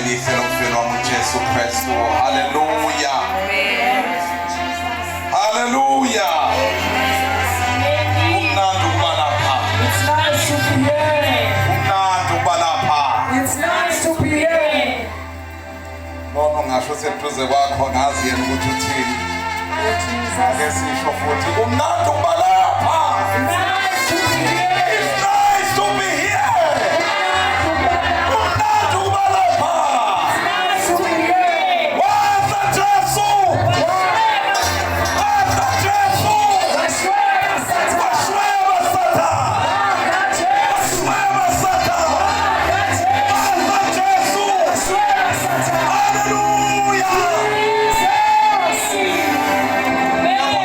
elihle lomfelo wami uJesu Kristu. Hallelujah. Hallelujah. Umnandi ukuba lapha. It's nice to be here. Umnandi ukuba lapha. It's nice to be here. Noma ngasho seduze kwakho ngazi yena ukuthi uthini. Ake sisho futhi umnandi ukuba lapha. Nice to be here. It's nice to be here. Umnandi ukuba lapha. Nice to be here. Waza Jesu. Waza Jesu. Washweba Satan. Washweba Satan. Washweba Satan. Waza Jesu. Satan. Hallelujah.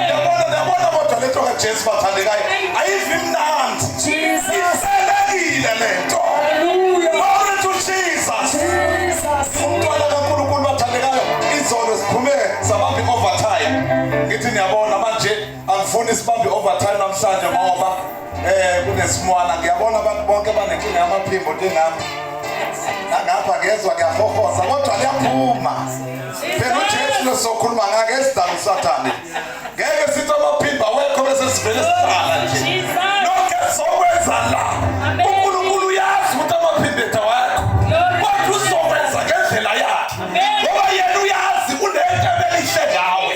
Yabona kodwa lento kaJesu bathandekayo ayivi mnandi. Jesus. Iselekile lento. Hallelujah. Glory to Jesus. Jesus. Umntwana kaNkulunkulu bathandekayo izolo siphume sabambi overtime. Ngithi niyabona manje angifuni sibambi overtime namhlanje ngoba kunesimwana ngiyabona abantu bonke banenkinga yamaphimbo ndingami. Ngapha ngezwe kuyahohoza kodwa liyaphuma. Phela uJesu losokhuluma ngake esidala uSathane. Ngeke sithi amaphimbo awekho bese sivele sihlala nje. Nonke sokwenza la. uNkulunkulu uyazi ukuthi amaphimbo ethu awekho. Kodwa uzokwenza ngendlela yakhe. Ngoba yena uyazi unento ebelihle ngawe.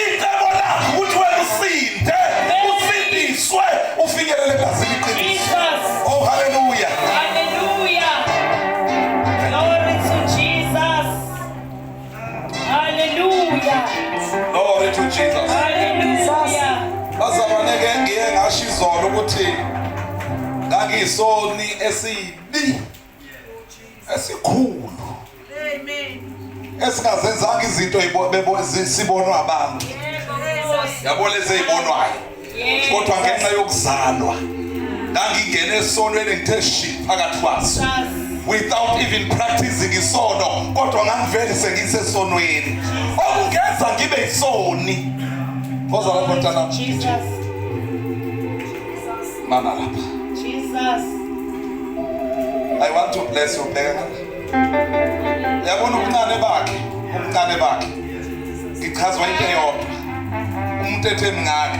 Icebo lakho ukuthi wena usinde, usindiswe, ufikelele phezulu iqiniso. Oh hallelujah. Hallelujah. Glory to Jesus. Hallelujah. Glory to Jesus. Hallelujah. Bazalwane ngiye ngasho izolo ukuthi ngangiyisoni esibi esikhulu esingazenzanga izinto sibonwa abantu yabona ezibonwayo kodwa ngenxa yokuzalwa ngangingena esonweni ngithe shi phakathi kwaso without even practicing isono kodwa ngangivele sengisesonweni okungenza ngibe isoni ngoza lapho ntana Jesus. mana lapha. Jesus. I want to bless you bheka yabona ubuncane bakhe ngichazwa into eyodwa umuntu etheni ngaka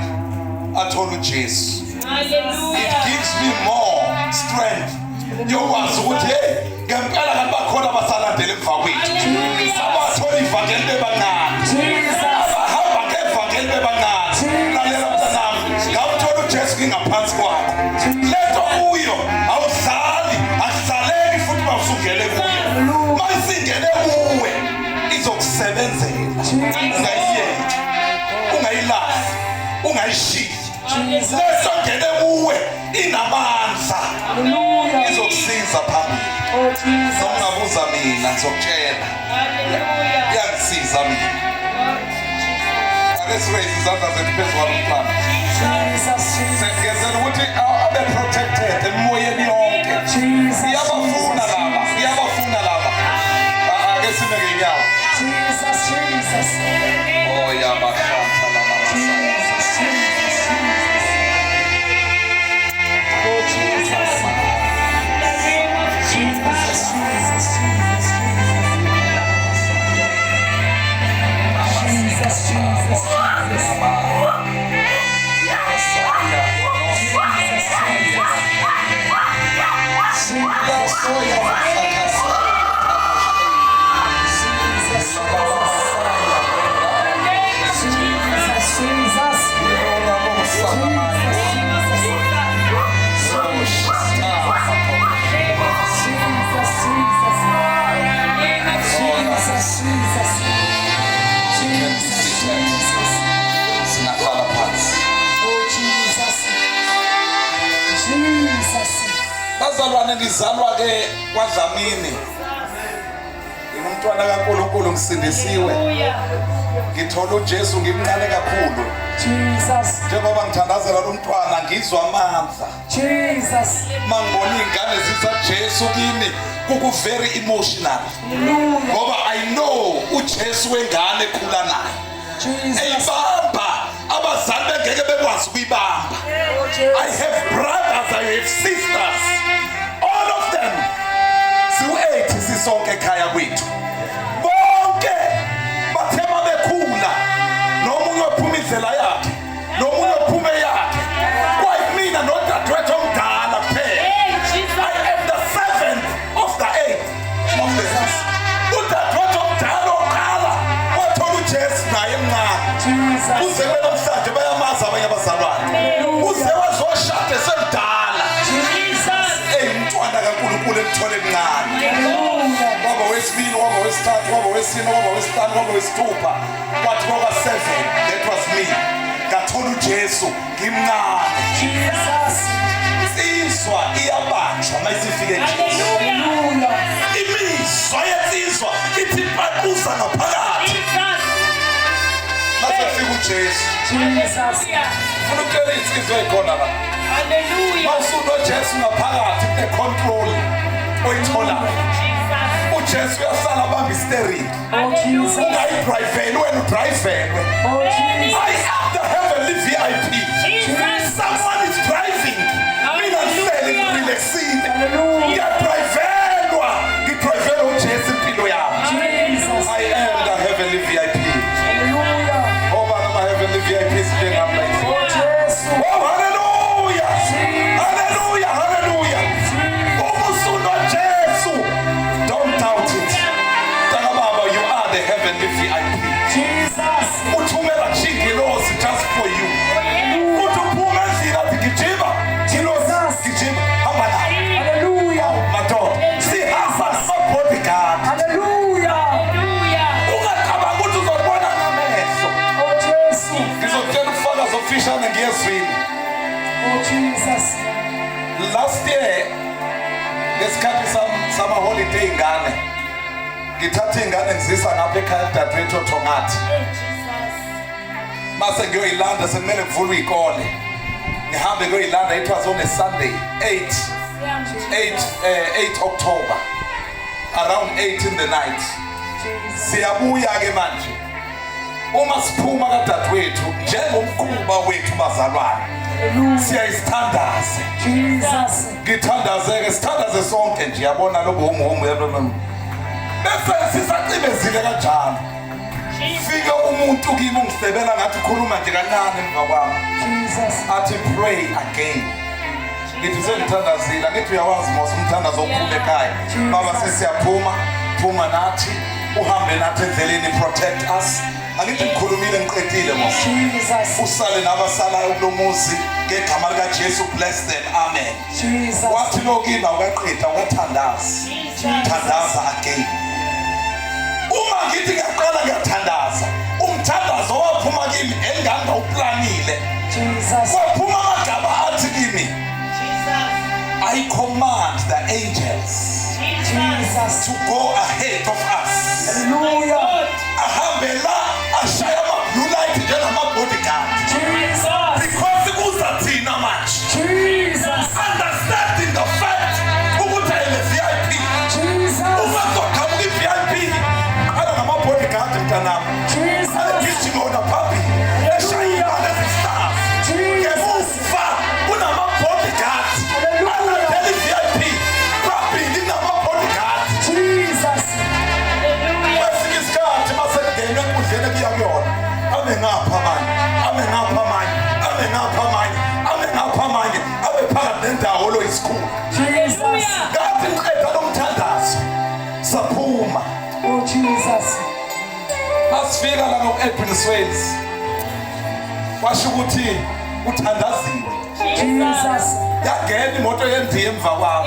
athola uJesu. It Hallelujah. gives me more strength yokwazi ukuthi hey ngempela kanti bakhona abasalandela emva kwethu abathola ivangeli bebancane abahamba ngevangeli bebancane. Lalela mntanami ngawuthola uJesu ngingaphansi kwakho lento kuyo awudlali akuhlaleki futhi mawusungele kuyo mayisingene kuwe izokusebenzela ungayiyeki ungayilahli ungayishiyi lento ngene kuwe inamandla izokusiza phambili. Oh Jesus. Ungabuza mina ngizokutshela Hallelujah. iyangisiza mina. Ake siraise izandla zethu phezu kwalomntwana Jesus. sengenzela ukuthi abe protected emoyeni yonke. Jesus. Iyabafuna laba ake sime ngenyawo. Jesus. Oh yabashanta lama masaya. Oh Jesus. Sinakhala phansi. Bazalwane ngizalwa ke kwaDlamini. Ngumntwana kaNkulunkulu ngisindisiwe. Ngithola uJesu ngimncane kakhulu. Jesus. Njengoba ngithandazela lo mntwana ngizwa amandla. Jesus. Mangibona izingane zitha Jesu kimi kuku very emotional. Ngoba I know uJesu wengane ekhula naye. Jesus. Eyibamba abazali bengeke bekwazi ukuyibamba. I have brothers, I have sisters. All of them. Siwu 8 sisonke ekhaya kwethu bonke bathema bekhula nomunye ophuma indlela yakhe nomunye ophuma yakhe kwayimina nodadewethu omdala kuphela I am the 7th of the 8th of the udadewethu omdala oqala wathola uJesu naye emncane uze namhlanje bayamazi abanye abazalwane uze wazoshada esemdala umntwana kaNkulunkulu emthole emncane waba wesibili waba wesithathu waba wesine waba wesihlanu waba wesithupha kwathi kwaba 7 that was me ngathola uJesu ngimncane insizwa iyabanjwa mayisifike nje imizwa yensizwa ithi baquza ngaphakathi masefika uJesu ufuna ukutshela insizwa ekhona la mawusuno Jesu ngaphakathi kune-control oyitholayo uJesu uyasala abamba i-steering ungayidrayiveli wena udrayivelwe I am the heavenly VIP someone is driving mina ngihleli ngirelaxile ngiyadrayivelwa ngidrayivela uJesu impilo yami I am the heavenly VIP obana ama-heavenly VIPs njengami like oh hallelujah hallelujah hallelujah umusuno Jesu don't doubt it taka baba you are the heavenly VIP uthumela ngilosi just for you uthi uphuma endlini athi gijima ngilosi gijima hamba nayo madoda sihamba sama-bodyguard ungacabanga ukuthi uzobona ngamehlo ngizokutshela ubufakazi ofishane ngiyezwini last year ngesikhathi sama-holiday ingane ngithatha ingane ngizisa ngapha ekhaya dadewethu othongathi mase ngiyoyilanda sekumele kuvulwe iy'kole ngihambe kuyoyilanda it was on a Sunday 8 October around 8 in the night siyabuya-ke manje uma siphuma kadadewethu njengomkhuba wethu bazalwane siyayisithandaze ngithandazeke sithandaze sonke nje yabona lobo umuhumu bese sisacimezile kanjalo fika umuntu kimi ungisebela ngathi khuluma nje kancane emva kwami athi pray again ngithi sengithandazile angithi uyawazi mos umthandazo okhulu ekhaya baba sesiyaphuma phuma nathi uhambe nathi endleleni protect us angithi ngikhulumile ngiqedile mos usale nabasalayo kulo muzi ngegama likaJesu bless them amen wathi lokini awukaqeda ukathandaza thandaza again uma ngithi ngiyaqala ngiyathandaza umthandazo waphuma kimi engangawuplanile waphuma amagama athi kimi I command the angels to go ahead of us ahambe la ashaya ama-blue light njengama-bodyguard because kuzathina manje understanding the fact ukuthi ayile-VIP ungazoqhamuka i-VIP ala ngama-bodyguard mntanami agijime wona phambili eshayibane zistars ngemuva kunama-bodyguard alandela i-VIP phambili nama-bodyguard kwesinye isikhathi masengena enkundleni ekuya kuyona ame ngapha amanye ame ngapha amanye ame ngapha amanye ame ngapha amanye abe phakathi nendawo lo isikhulu ngathi ngiqeda lo mthandazo saphuma asifika la ngo-Edwin Swales washo ukuthi uthandaziwe yangena imoto yendiye emva kwabo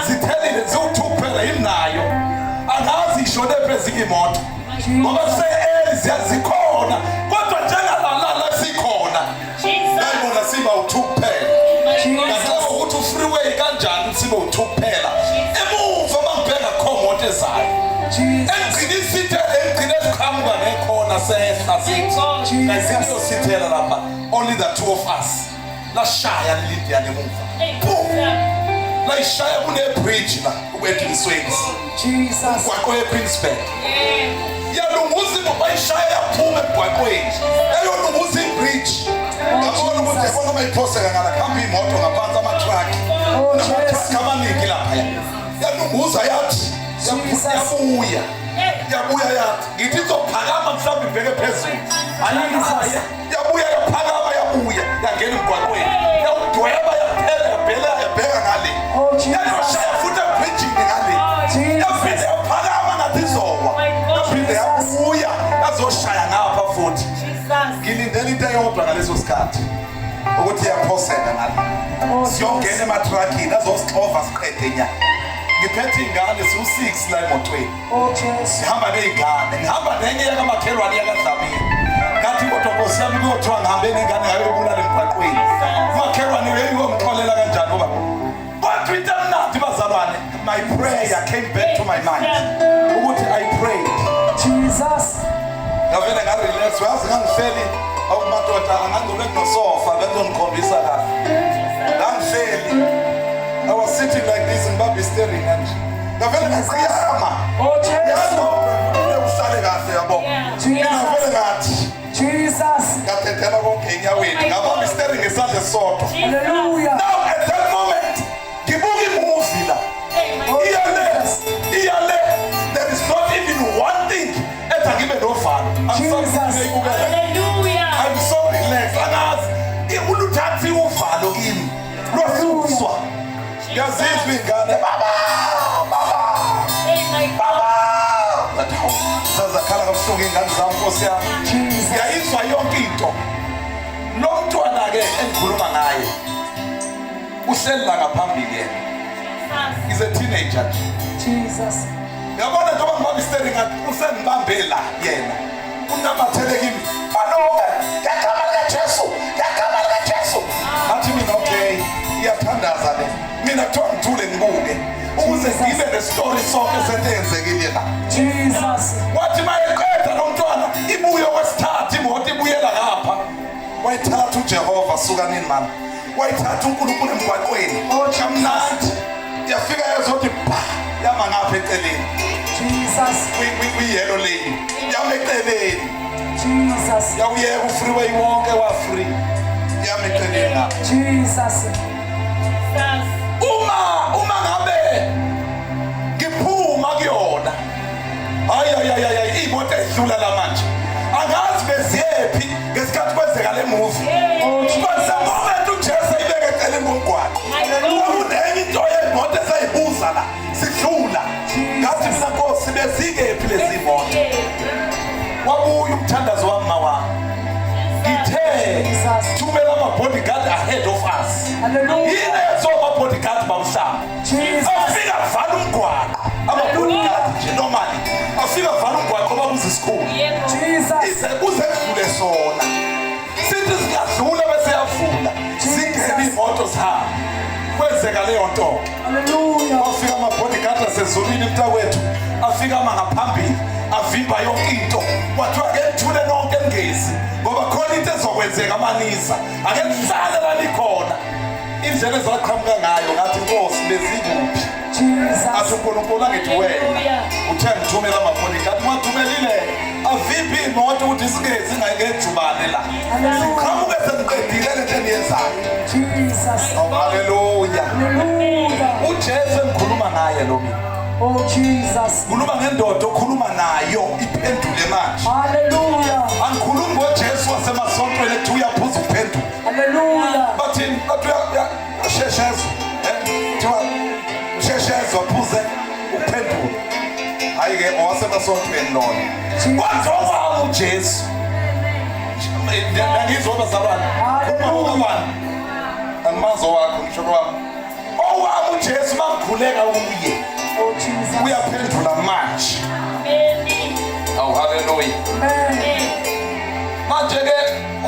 zithelile ziwuthuphela yimnayo angazi ishone ezinye imoto ngoba zikhona kodwa njengalalala sikhona ngayibona siba uthuphela ngacaba ukuthi u-freeway kanjani siba uthuphela emuva mangibheka kho moto ezayo engcine isithele engcine esiqhamuka nekhona sehla zithi ayisiyosithela lapha only the two of us lashaya lilindiya nemuva layishaya kune-bridge la ukwedwin Swales umgwaqo ye-Queensburg yalunguza imoto bayishaya yaphuma emgwaqweni yayolunguza i-bridge ngabona ukuthi yabona mayiphoseka ngala kuhamba iy'moto ngaphansi ama-truck nama-truck amaningi laphaya yalunguza yathi yabuya yathi ngithi izophakama mhlawumbe ibheke phezulu ayaya yabuya yaphakama yabuya yangena emgwaqweni yawudweba yabheka ngale yayoshaya futhi ebridgini ngale yaphinde yaphakama ngathi izowa yaphinde yabuya yazoshaya ngapha futhi ngilindele into eyodwa ngaleso sikhathi ukuthi iyaphoseka ngale siyongena ematrakini azosixova siqede nyaka ngiphethe ingane siwu-6 la emotweni ngihamba ney'ngane ngihamba nenye yakamakhelwane yakadlamini ngathi kodwa nkosi yami kuyothiwa ngihambe nengane ngayo ebulala emgwaqweni umakhelwane uyomxolela kanjani uba kodwa into emnandi bazalwane my prayer came back to my mind ukuthi I prayed ngavele ngarelax uyazi ngangihleli awumadoda angangcobe kunosofa benzongikhombisa kahle ngangihleli I was sitting like this and Bobby staring at me. Ngavele ngiyama. Uhlale kahle yabo. Ngavele ngathi ngathethela konke enyaweni. Ngabamba staring ngesandla sodwa. Hallelujah. Now at that moment ngibuka imovie la. Iyale. There is not even one thing ethi ngibe novalo. Hallelujah. I'm so relaxed. Angazi uluthathi uvalo kimi. Losuswa. Yazizwe ingane baba sazakhala kabuhlungu ingane zami Nkosi yami ngiyayizwa yonke into lo mntwana-ke engikhuluma ngaye uhleli la ngaphambili yena is a teenager yabona njengoba ngibamba isteri ngathi usengibambe la yena unamathele kimi manoke ngegama likaJesu athi mina okay iyathandaza le mina kuthiwa ngithule ngibuke ukuze ngibe nestori sonke sentenzekile la wathi mayeqeda lo mntwana ibuye okwesithathu imoto ibuyela ngapha wayithatha uJehova sukanini mama wayithatha uNkulunkulu emgwaqweni kamnandi yafika yazothi pha yama ngapha eceleni kwi-yellow lane yama eceleni yawuyeka u-freeway wonke wa-free yama eceleni ngapha uma ngabe ngiphuma kuyona hayi imoto edlula la manje angazi beziyephi ngesikhathi kwenzeka le movie but the moment uJesu ibeke eceleni komgwaqo kwakunenye into yemoto esayibuza la sidlula ngathi mina Nkosi bezikephi lezi moto wabuya umthandazo wami mawami ngithe thumela ama-bodyguard ahead of us yini yenziwa ama-bodyguard bamhlaba afika vala umgwaqo ama-bodyguard nje normally afika vala umgwaqo babuza isikhulu uze kudlule sona sithi singadlula bese yavula singene iy'moto zihambe kwenzeka leyo nto afika ama-bodyguard asezulwini mntakwethu afika ama ngaphambili avimba yonke into kwathiwa-ke nithule nonke ngezi ngoba khona into ezokwenzeka amanisa ake nihlale la nikhona indlela ezaqhamuka ngayo ngathi Nkosi bezikuphi athi uNkulunkulu angithi wena uthe ngithumela ama-bodyguard ngiwathumelile avimbe iy'moto ukuthi singezi ngejubane la siqhamuke seniqedile le nto eniyenzayo haleluya uJesu engikhuluma ngaye lo mina khuluma ngendoda okhuluma nayo iphendule manje angikhulumi ngoJesu wasemasontweni ethi uyaphuza ukuphendula bathini bathi uyasheshezwa kuthiwa usheshezwa phuze ukuphendula hayi-ke owasemasontweni lona kwazowami uJesu ngizwa bazalwane khuluma ngokabani angimazi owakho mshoko wami owami uJesu mangikhuleka uye uyaphendula manje awu haleluya manje-ke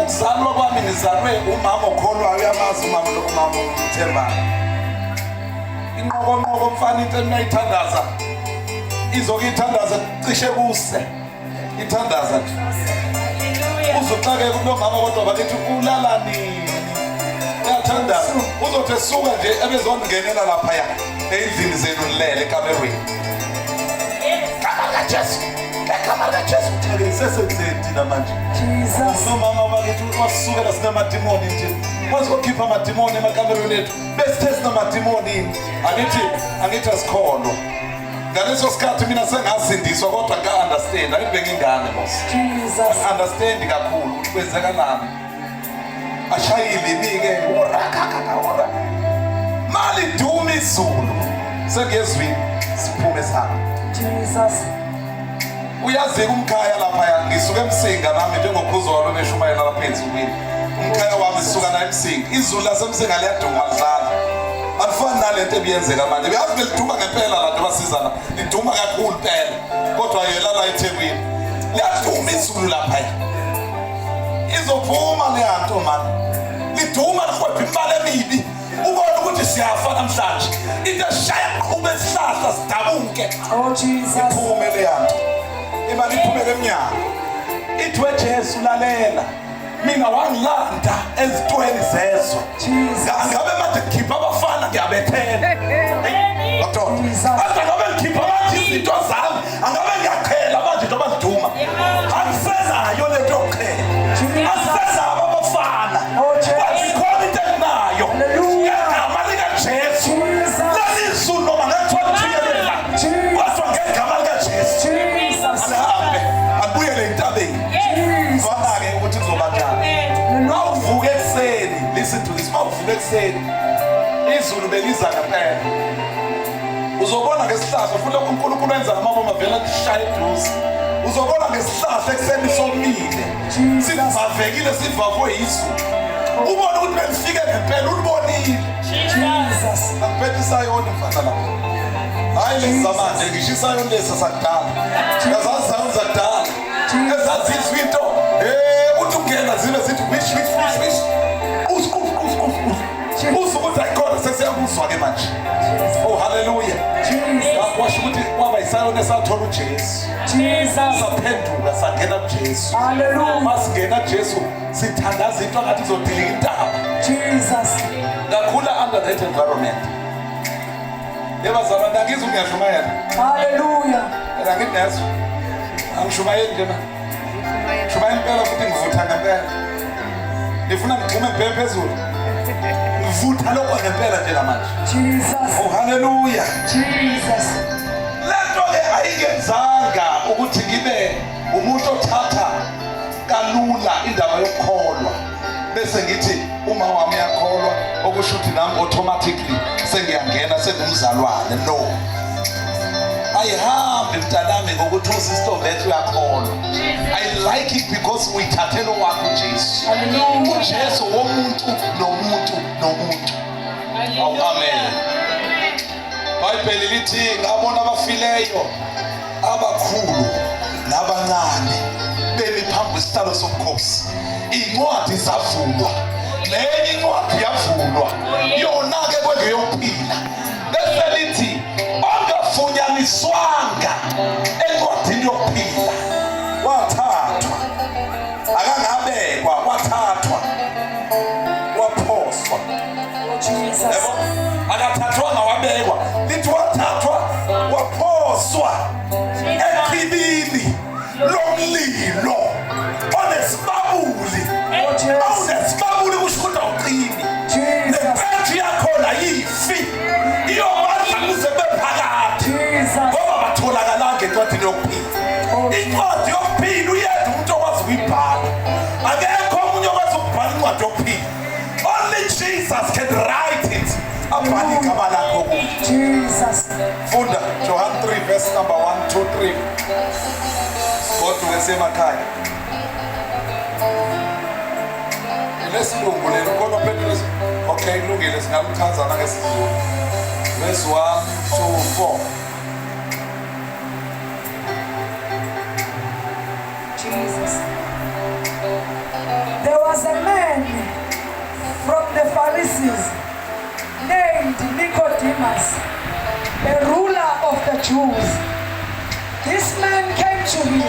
ukuzalwa kwami ngizalwe umama okholwayo uyamazi umama umthembayo inqokonqoko mfana into enayithandaza izokuyithandaza cishe kuse ithandaza nje uzoxakeka kulo mama kodwa bakithi ulala nini uyathandaza uzothi esuka nje ebezongingenela laphaya ey'ndlini zenu nilele ekamerweni igama likaJesu sesenzeni thina manje nomama bakithi wasukela sinamadimoni nje wazokhipha amadimoni emakamerweni ethu besithe sinamadimoni angithi asikholwa ngaleso sikhathi mina sengasindiswa kodwa nga-understand ayibengingane mos Jesus. understand kakhulu ukuthi kwenzeka nami ashayile mi-ke ora mali duma izulu sengezwini siphume sihamba Jesus. uyazika umkhaya laphaya ngisuke emsinga nami njengophuzo walo beshumayela lapha ensukwini umkhaya wami sisuka naye emsinga izulu lasemsinga liyaduma lidlala alifani nalento ebiyenzeka manje beyazi beliduma ngempela lanto basizana liduma kakhulu phela kodwa yela la eThekwini liyaduma izulu laphaya izophuma leyanto mani liduma likwepha imali emibi ubona ukuthi siyafa namhlanje into eshaya qhube isihlahla sidabuke Oh, Jesus. iphume leyanto imali iphumele emnyango ithi weJesu lalela mina wangilanda ezitweni zezwe Jesus. angabe manje ngikhipha abafana ngiyabethela doctor Jesus. manje angabe ngikhipha manje izinto zami angabe ngiyaqhela manje into abaziduma angisenayo lento yokuqhela asisezaba abafana Oh, Jesus. kwazikhona into enginayo Hallelujah. ngegama likaJesu Jesus. lalizulu noma ngathiwa thiyelela Jesus. kodwa ngegama likaJesu Jesus. alihambe abuyele entabeni Jesus. fana-ke ukuthi kuzoba njani mawuvuka ekuseni listen to this mawuvuka ekuseni izulu beliza ngempela uzobona ngesihlahla futhi lokhu uNkulunkulu wenza ngamaboma vele kushaya eduze uzobona ngesihlahla ekuseni somile sivavekile sivavwe izulu ubone ukuthi belifike ngempela ulibonile Jesus. angiphethe isayoni mfana lapho hayi lesi zamanje ngisho isayoni lesi sakudala yazazi sayoni zakudala ezazizwa into uthi ungena zibe zithi wish usukuthi ayikhona sesiyakuzwa-ke manje oh haleluya washo ukuthi kwaba isayoni esathola uJesu Jesus. saphenduka sangena kuJesu Hallelujah. masingena kuJesu sithandaza into ngathi izodilika intaba Jesus. ngakhula under that environment yebazalwane angizwa ngiyashumayela Hallelujah. yena ngithi nezo angishumayeli nje manje shumayela impela futhi ngivutha ngempela ngifuna ngiphume ngibheke phezulu ngivutha lokho ngempela nje namanje Jesus. oh haleluya Jesus. lento-ke ayingenzanga ukuthi ngibe umuntu othatha kalula indaba yokukholwa bese ngithi uma wami yakholwa okusho ukuthi nami automatically sengiyangena sengumzalwane no ayihambi mntanami ngokuthi usister bethu uyakholwa I like it because uyithathela wakho uJesu uJesu womuntu nomuntu amen iBhayibheli lithi ngabona abafileyo abakhulu nabancane bemi phambi kwesitalo sobukhosi incwadi zavulwa nenye incwadi yavulwa yona-ke kwengeyokuphila bese lithi ongafunyaniswanga encwadini yokuphila wathathwa akangabekwa wathathwa waphoswa Jesus. yabo akathathwanga wabekwa lithi wathathwa waphoswa echibini lomlilo onesibabuli awunesibabuli kusho ukuthi awucimi Jesus. nepethu yakhona yifi iyobadla kuze bephakathi ngoba batholakalanga encwadini yokuphila incwadi yokuphila uyedwa umuntu okwazi ukuyibhala akekho omunye okwazi ukubhala incwadi yokuphila only Jesus can write it abhale igama lakho kuyo Jesus. funda John 3 verse number 1 2 3 kodwa esemakhaya lesilungu lelo kodwa phethe okay kulungile singaluchazana ngesizulu verse 1 to 4 Jesus. There was a man from the Pharisees named Nicodemus, a ruler of the Jews. This man came to him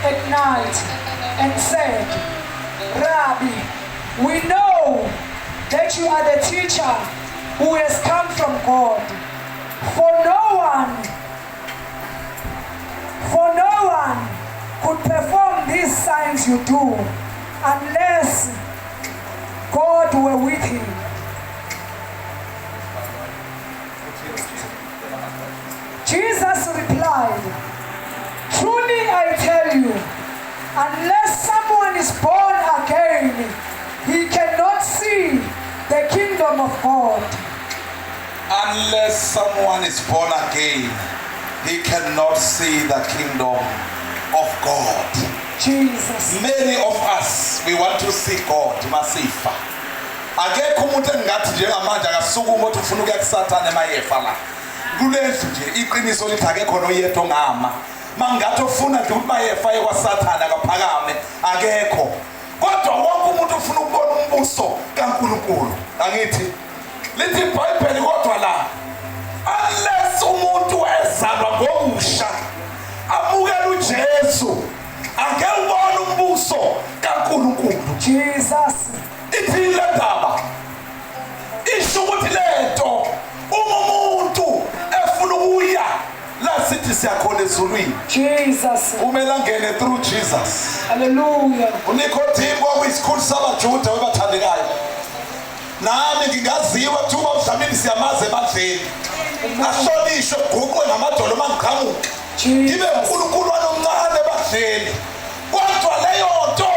at night and said, Rabbi, we know that you are the teacher who has come from God. For no one could perform these signs you do unless God were with him. Jesus is born again, he cannot see the kingdom of God. Unless someone is born again, he cannot see the kingdom of God. Jesus. Many of us, we want to see God masifa. Akekho umuntu engathi njengamanje akasukuma ukuthi ufuna ukuya kuSathane emayefa la. Kulezi nje iqiniso lithi akekho noyedwa ongama. Mangathi ufuna nje ukuthi mayefa ekwaSathane akaphakame, akekho. Kodwa wonke umuntu ufuna ukubona umbuso kaNkulunkulu. Angithi lithi iBhayibheli kodwa la, unless umuntu ezalwa ngokusha amukela uJesu angeke ubone umbuso kaNkulunkulu. Jesus. Ithi le ndaba isho ukuthi lento umuntu efuna ukuya la sithi siyakhona ezulwini, Jesus. kumele angene through Jesus. Hallelujah. uNikodimo kwakuyisikhulu sabaJuda webathandekayo, nami ngingaziwa thuba mhlawumbe siyamaze ebadleni ahlonishwe guqwe ngamadolo mangiqhamuka ngibe uNkulunkulu wanomncane ebadleni. Kodwa leyo nto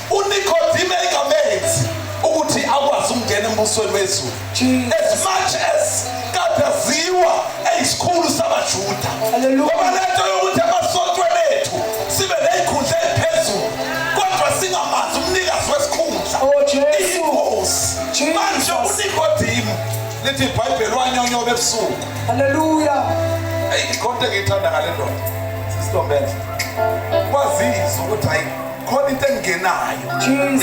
uNikodimo engamenzi ukuthi akwazi ukungena embusweni wezulu. As much as kadaziwa eyisikhulu sabaJuda, ngoba lento yokuthi emasontweni ethu sibe nezikhundla eziphezulu kodwa singamazi umnikazi wesikhundla. Oh, Jesu. Inkosi manje uNikodimo lithi iBhayibheli wanyonyoba ebusuku. Hallelujah. Ikhonto engiyithanda ngale ndoda sisitombela kwazizwa ukuthi hayi khona into engenayo,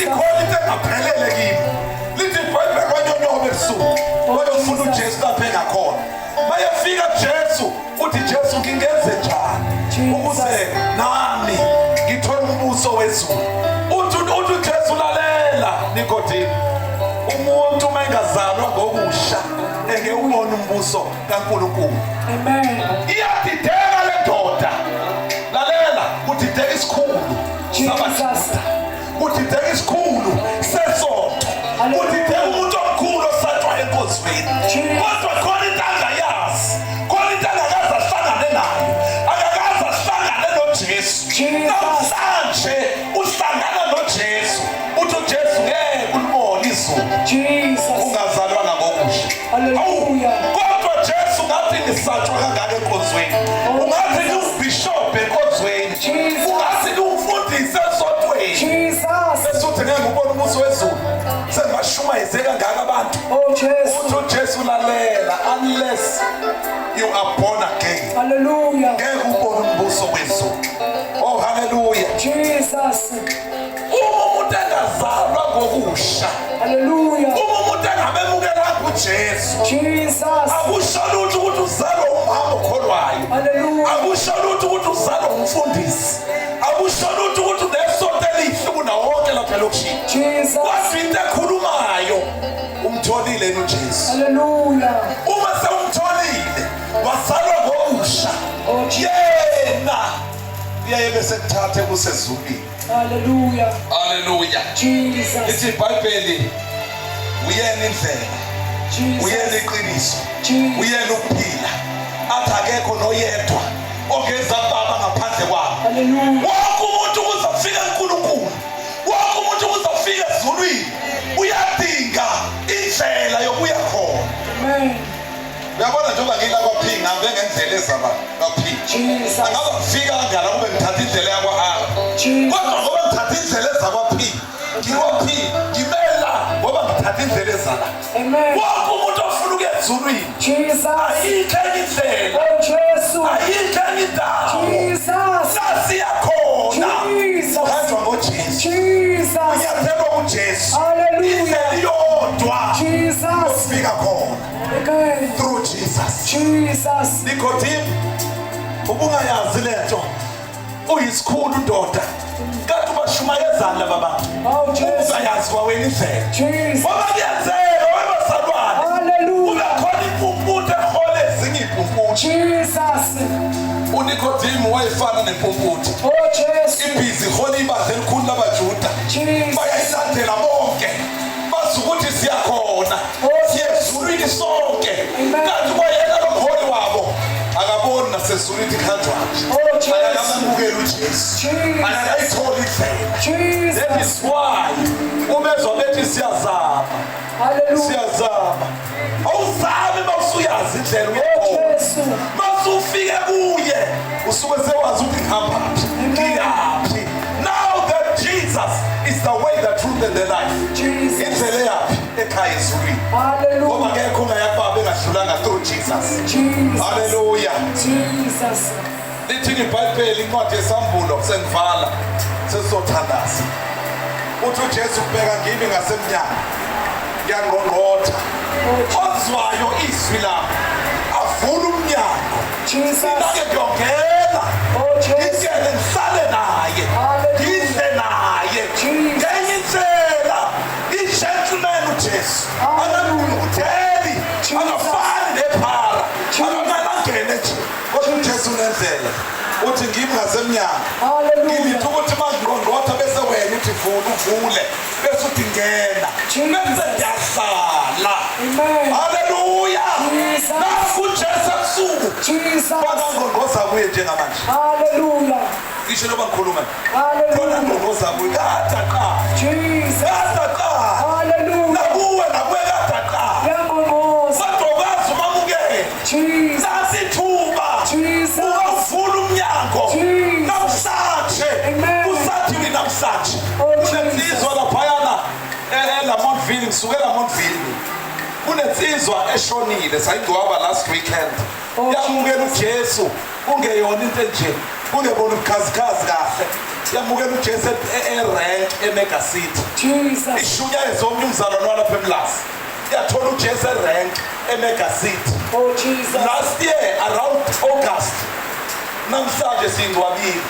ikhona into engaphelele kimi. Lithi iBhayibheli wanyonyoba ebusuku wayofuna uJesu lapha engakhona. Mayefika Jesu uthi Jesu ngingenze njani ukuze nami ngithole umbuso wezulu. Uthi Jesu lalela Nikodimo, umuntu mangazalwa ngokusha engeke ubone umbuso kaNkulunkulu. Amen. Iyadideka le ndoda, lalela, udideka isikhulu sabaJuda, udideka isikhulu sesonto, udideka umuntu omkhulu osatshwa enkozweni. Kodwa khona into angayazi, khona into angakaze ahlangane nayo, akakaze ahlangane noJesu. Namhlanje uhlangana noJesu, uthi uJesu ngeke ulibone izulu ungazalwanga ngokusha. Hallelujah. Kodwa Jesu ngathi nisatshwa kangaka enkonzweni, ungathi niwubhishophu enkonzweni, ungathi niwumfundisi esontweni. Besuthi ngeke ubone umbuso wezulu sengibashumayeze kangaka abantu. Uthi uJesu lalela, unless you are born again, Hallelujah. ngeke ubone umbuso wezulu. Oh hallelujah. Jesus. Uma umuntu engazalwa ngokusha, Hallelujah. uma umuntu engabemukelanga uJesu, akusho lutho ukuthi uzalwa umhamba okholwayo, Hallelujah. akusho lutho ukuthi uzalwa umfundisi, akusho lutho ukuthi unesonto elihle kunawo wonke lapha elokishini. Kodwa into ekhulumayo umtholile uJesu. Hallelujah. Uma sewumtholile wazalwa ngokusha, yena uyaye bese kuthathe kusezulwini. Hallelujah. Hallelujah. Jesus. Lithi iBhayibheli uyena indlela, uyena iqiniso, uyena ukuphila, athi akekho noyedwa ongeza baba ngaphandle kwakhe. Hallelujah. Wonke umuntu uzafika kuNkulunkulu, wonke umuntu uzafika ezulwini uyadinga indlela yokuya khona. Amen. Uyabona njengoba ngila kwaPhi ngihambe ngendlela ezaba kwaPhi. Angaba kufika kanjani kube ngithatha indlela yakwa-Ara. Kodwa ngoba ngithatha indlela ezakwaPhi, ngiwaPhi ngimela ngoba ngithatha indlela ezala. Amen. Wonke umuntu ofuna ukuya ezulwini, ayikho enye indlela, ayikho enye indawo. Nasi yakhona kuhanjwa ngoJesu, uyathelwa kuJesu. Indlela iyodwa yokufika khona, through Jesus. Nikodimo, ubungayazi lento, uyisikhulu ndoda, kanti ubashumayezana laba bantu. Ungayazi kwawena indlela. Ngoba kuyenzeka webasalwane ube khona impumputhe ehole ezinye impumputhe. uNikodimo wayefana nempumputhe. Ibhizi ihola ibandla elikhulu labaJuda, bayayilandela bonke, bazi ukuthi siyakhona, siyezulwini sonke. Kanti kwayena lo mholi wabo akaboni nasezulwini kanjani, akakamukela uJesu, akayitholi indlela. That is why ubezwa bethi siyazama. Hallelujah. Siyazama. Awuzami mawusuyazi indlela Oh, uyakhona. Jesus. Masufike kuye usuke sewazi ukuthi ngihambaphi. Ngiyaphi. Now that Jesus is the way, the truth and the life. Jesus. Indlela yaphi ekhaya ezulwini. Hallelujah. Ngoba ngekho ungayababa engahlulanga through Jesus. Jesus. Hallelujah. Jesus. Lithi iBhayibheli incwadi yesambulo sengivala sesizothandaza. Uthi uJesu ubheka kimi ngasemnyango. Ngiyangqongqotha. Ozwayo izwi lami. Avula umnyango. Jesus. Nake ngiyongena. Oh, Jesus. Ngingene ngihlale naye. Hallelujah. Ngidle naye. Jesus. Ngenye indlela i-gentleman uJesu. Akangumtheli. Jesus. Akafani nephara. Jesus. Akanangene nje. Kodwa uJesu unendlela. Uthi ngimi ngasemnyango. Hallelujah. Ngithi ukuthi mangqongqotha bese wena uthi uvule bese uthi ngena. Bese ngiyahlala. Amen. Hallelujah. Jesus. Naku Jesu ebusuku. Jesus. Bakangqongqoza kuye njengamanje. Hallelujah. Ngisho noma ngikhuluma. Khona Hallelujah. ngqongqoza kuye kade qa. Jesus. Kade qa. Hallelujah. Nakuwe nakuwe kade qa. Yangqongqoza. Sadokwazi umamukele. Jesus. Nasithuba. Jesus. Uvula umnyango. Jesus. Namhlanje. Amen. Usathi mina namhlanje. Oh, Kunensizwa laphayana eLamontville ngisuke eLamontville. Kunensizwa eshonile sayingcwaba last weekend. Oh, Yamukela uJesu kungeyona into nje. Kungebona ubukhazikhazi kahle. Yamukela uJesu erank eMega City. Jesus. Ishunyayeza umnumzana walapha eMlazi. Yathola uJesu erank eMega City. Oh, Jesus. Last year around August namhlanje singcwabile.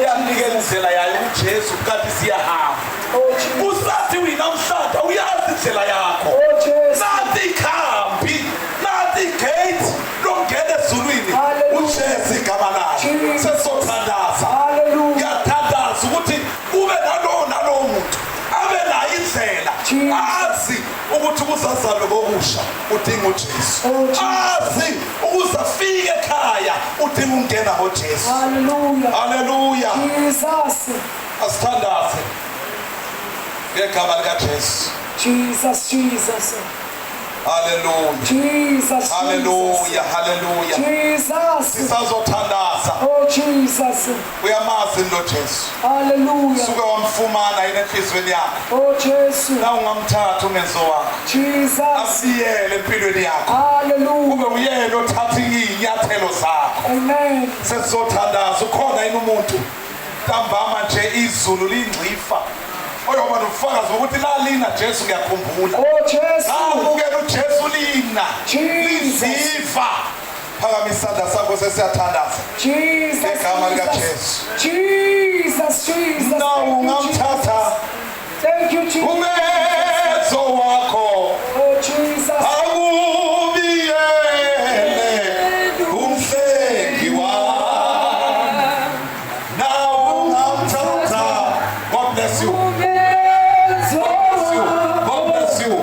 Yanikela indlela yayo uJesu kanti siyahamba. Oh, Jesus. Usathi wena namhlanje uyazi indlela yakho. Oh, Jesus. Nathi ikhambi, nathi igate longena ezulwini. Hallelujah. uJesu igama lakhe. Jesus. Sesothandaza. Hallelujah. Ngiyathandaza ukuthi ube nalowo muntu abe nayo indlela. Jesus. Azi ukuthi ukuzazalwe kokusha udinga uJesu. Oh, Jesus. Azi ukuzafika ekhaya udinga ungena ngoJesu. Hallelujah. Hallelujah. Jesus. Asithandaze ngegama likaJesu. Jesus. Jesus. Hallelujah. Jesus. Hallelujah. Hallelujah. Jesus. Sisazothandaza. Oh, Jesus. Uyamazi lo Jesu. Hallelujah. Suke wamfumana yini enhlizweni yakho. Oh, Jesus. Na ungamthatha umenzo wakho. Jesus. Asiyele empilweni yakho. Hallelujah. Kube uyena othatha inyathelo zakho. Amen. Sesizothandaza ukhona yini umuntu ntambama nje izulu lingcifa. Oyoba nobufakazi ukuthi lalina Jesu ngiyakhumbula. Oh, Jesus. Amukela uJesu lina. Jesus. Lizifa. Phakamisa isandla sakho sesiyathandaza. Jesus. Ngegama lika Jesus. Jesus. Jesus. Na Thank you, ungamthatha Jesus. Thank you, Jesus. umenzo wakho. Oh, Jesus. Akubiyele umhlengi wami. Na ungamthatha. God bless you. God bless you.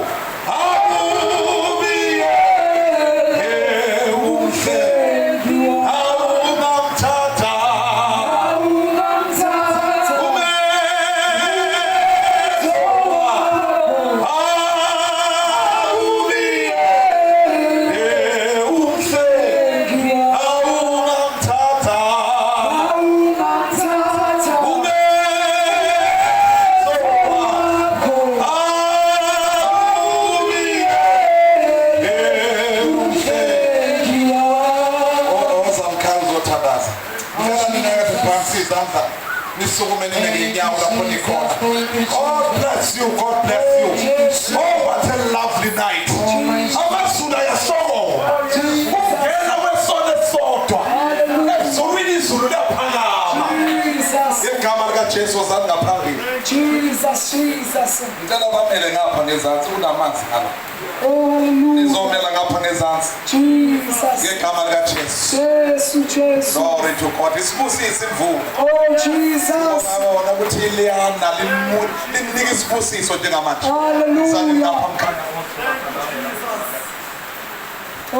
Akubiyele umhlengi awungamthatha. God bless you, God bless you. Oh, what a lovely night. Amasuda yasomo. Ungena wesona sodwa. Ezulwini izulu liyaphakama. Igama likaJesu sangaphambili. Jesus, Jesus. Ngicela bamele ngapha ngezansi kunamanzi ngapha. Oh, hallelujah. Nizomela ngapha ngezansi. Jesus. Ngegama likaJesu. Jesu, Jesu. Glory to God. Isibusise imvumo. Oh, Jesus. Ngabona ukuthi liyana limnika isibusiso njengamanje. Hallelujah. Sani ngapha mkhanya.